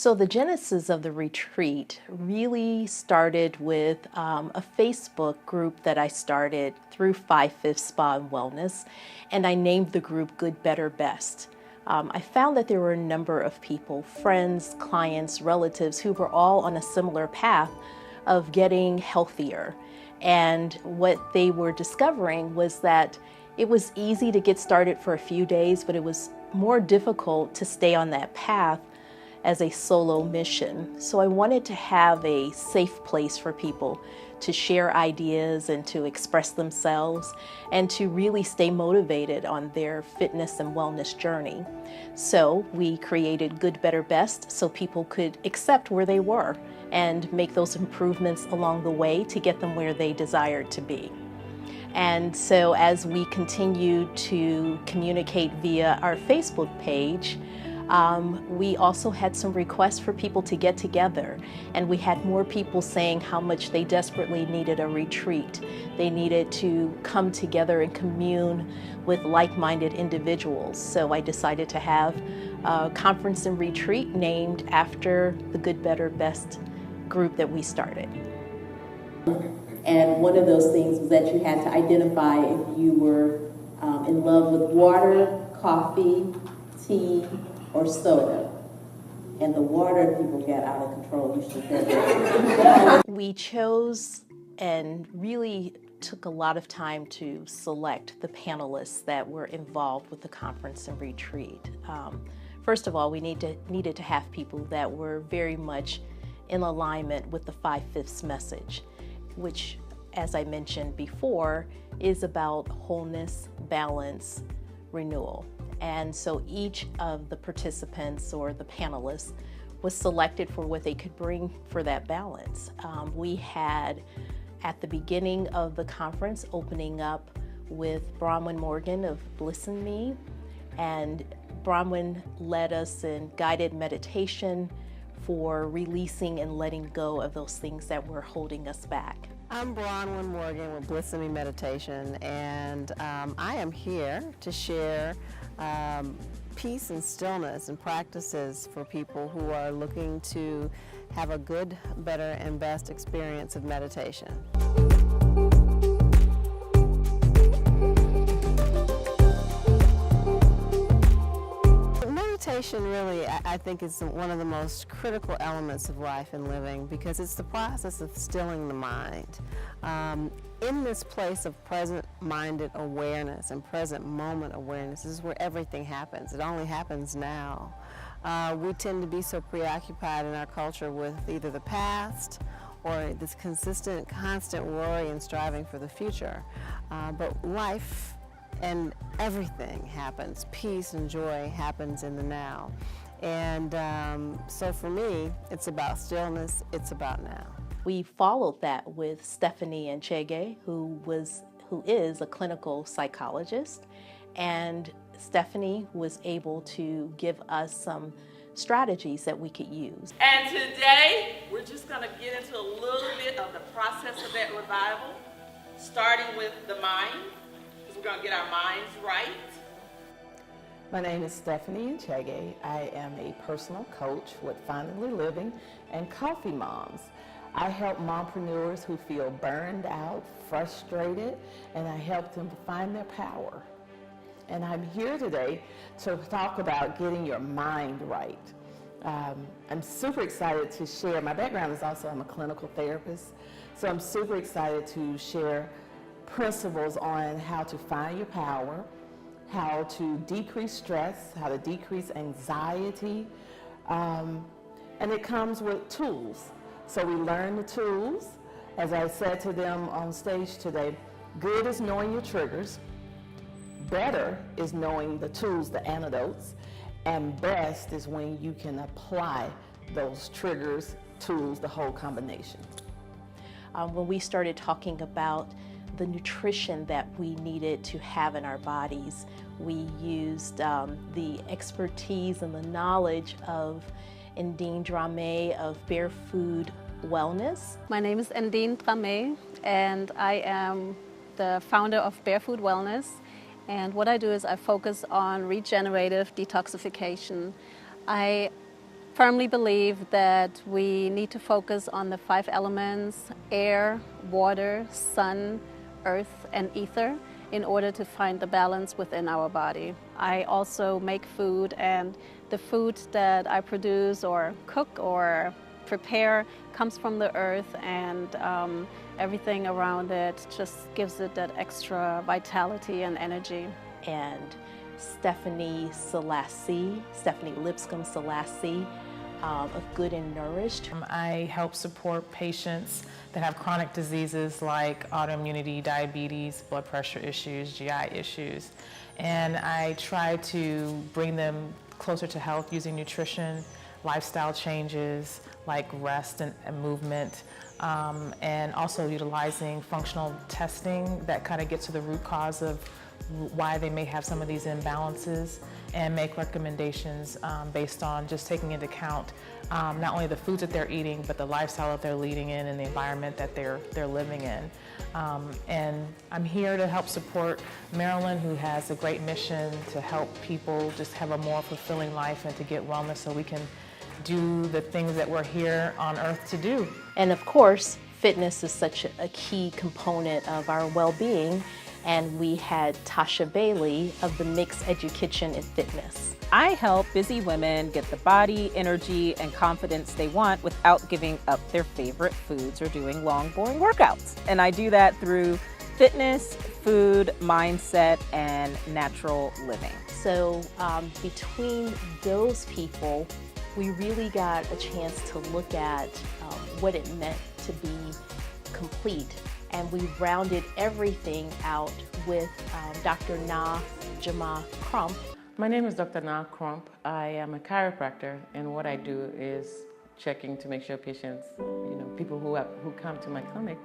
So the genesis of the retreat really started with a Facebook group that I started through 5pHifths Spa and Wellness, and I named the group Good, Better, Best. I found that there were a number of people, friends, clients, relatives, who were all on a similar path of getting healthier. And what they were discovering was that it was easy to get started for a few days, but it was more difficult to stay on that path as a solo mission. So I wanted to have a safe place for people to share ideas and to express themselves and to really stay motivated on their fitness and wellness journey. So we created Good, Better, Best so people could accept where they were and make those improvements along the way to get them where they desired to be. And so as we continued to communicate via our Facebook page, we also had some requests for people to get together, and we had more people saying how much they desperately needed a retreat. They needed to come together and commune with like-minded individuals. So I decided to have a conference and retreat named after the Good, Better, Best group that we started. And one of those things was that you had to identify if you were in love with water, coffee, tea, or soda. And the water people get out of control. You should get We chose and really took a lot of time to select the panelists that were involved with the conference and retreat. First of all, we needed to have people that were very much in alignment with the 5pHifths message, which, as I mentioned before, is about wholeness, balance, renewal. And so each of the participants or the panelists was selected for what they could bring for that balance. We had, at the beginning of the conference, opening up with Bronwyn Morgan of Bliss in Me, and Bronwyn led us in guided meditation for releasing and letting go of those things that were holding us back. I'm Bronwyn Morgan with Bliss in Me Meditation, and I am here to share peace and stillness and practices for people who are looking to have a good, better, and best experience of meditation. Meditation really, I think, is one of the most critical elements of life and living, because it's the process of stilling the mind. In this place of present-minded awareness and present moment awareness is where everything happens. It only happens now. We tend to be so preoccupied in our culture with either the past or this consistent, constant worry and striving for the future. But life and everything happens. Peace and joy happens in the now. And so for me, it's about stillness, it's about now. We followed that with Stephanie Nchege, who is a clinical psychologist, and Stephanie was able to give us some strategies that we could use. And today, we're just going to get into a little bit of the process of that revival, starting with the mind, because we're going to get our minds right. My name is Stephanie Nchege. I am a personal coach with Finally Living and Coffee Moms. I help mompreneurs who feel burned out, frustrated, and I help them to find their power. And I'm here today to talk about getting your mind right. I'm super excited to share. My background is also I'm a clinical therapist, so I'm super excited to share principles on how to find your power, how to decrease stress, how to decrease anxiety, and it comes with tools. So we learn the tools. As I said to them on stage today, good is knowing your triggers, better is knowing the tools, the antidotes, and best is when you can apply those triggers, tools, the whole combination. When we started talking about the nutrition that we needed to have in our bodies, we used the expertise and the knowledge of Ndine Drame of Bare Food Wellness. My name is Ndine Drame, and I am the founder of Bare Food Wellness. And what I do is I focus on regenerative detoxification. I firmly believe that we need to focus on the 5 elements: air, water, sun, earth, and ether, in order to find the balance within our body. I also make food, and the food that I produce or cook or prepare comes from the earth, and everything around it just gives it that extra vitality and energy. And Stephanie Lipscomb Selassie of Good and Nourished. I help support patients that have chronic diseases like autoimmunity, diabetes, blood pressure issues, GI issues. And I try to bring them closer to health using nutrition, lifestyle changes like rest and movement, and also utilizing functional testing that kind of gets to the root cause of why they may have some of these imbalances, and make recommendations based on just taking into account not only the foods that they're eating, but the lifestyle that they're leading in and the environment that they're living in. And I'm here to help support Marilyn, who has a great mission to help people just have a more fulfilling life and to get wellness so we can do the things that we're here on earth to do. And of course, fitness is such a key component of our well-being. And we had Tasha Bailey of the Mix Education and Fitness. I help busy women get the body, energy, and confidence they want without giving up their favorite foods or doing long, boring workouts. And I do that through fitness, food, mindset, and natural living. So between those people, we really got a chance to look at what it meant to be complete. And we rounded everything out with Dr. Na Jama Crump. My name is Dr. Na Crump. I am a chiropractor, and what I do is checking to make sure patients, people who come to my clinic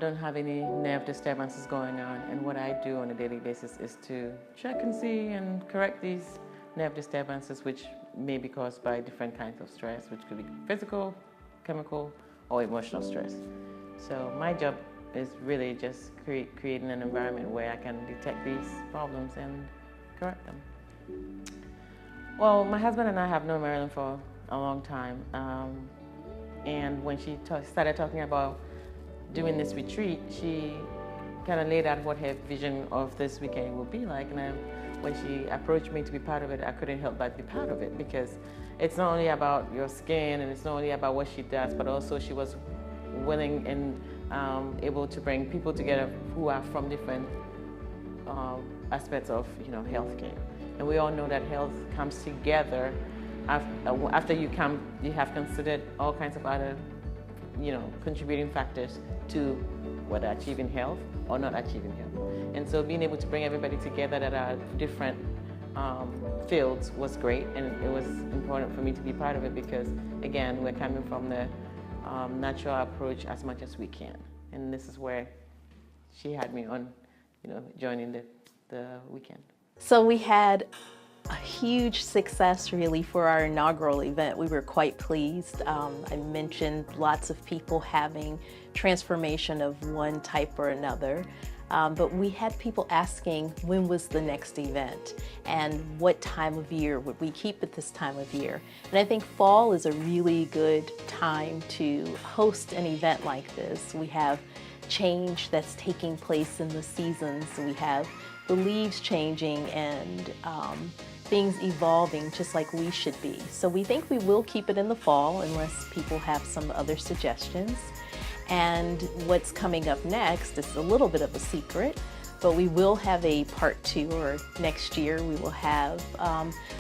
don't have any nerve disturbances going on. And what I do on a daily basis is to check and see and correct these nerve disturbances, which may be caused by different kinds of stress, which could be physical, chemical, or emotional stress. So my job is really just creating an environment where I can detect these problems and correct them. Well, my husband and I have known Marilyn for a long time. And when she started talking about doing this retreat, she kind of laid out what her vision of this weekend would be like. And when she approached me to be part of it, I couldn't help but be part of it, because it's not only about your skin and it's not only about what she does, but also she was willing and able to bring people together who are from different aspects of healthcare. And we all know that health comes together after you have considered all kinds of other contributing factors to whether achieving health or not achieving health. And so being able to bring everybody together that are different fields was great, and it was important for me to be part of it, because again, we're coming from the natural approach as much as we can. And this is where she had me on, joining the weekend. So we had a huge success really for our inaugural event. We were quite pleased. I mentioned lots of people having transformation of one type or another. But we had people asking when was the next event and what time of year would we keep it this time of year. And I think fall is a really good time to host an event like this. We have change that's taking place in the seasons. We have the leaves changing and things evolving just like we should be. So we think we will keep it in the fall unless people have some other suggestions. And what's coming up next is a little bit of a secret, but we will have a part 2, or next year we will have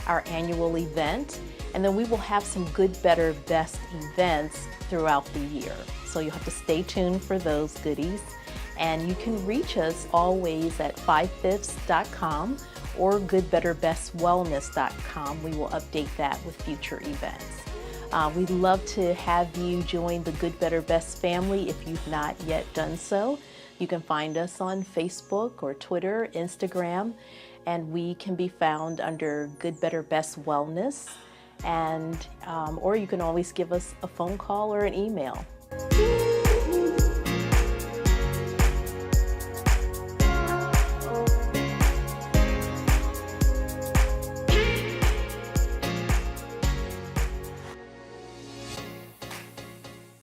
our annual event, and then we will have some good, better, best events throughout the year. So you'll have to stay tuned for those goodies. And you can reach us always at 5pHifths.com or goodbetterbestwellness.com. We will update that with future events. We'd love to have you join the Good, Better, Best family if you've not yet done so. You can find us on Facebook or Twitter, Instagram, and we can be found under Good, Better, Best Wellness. And, or you can always give us a phone call or an email.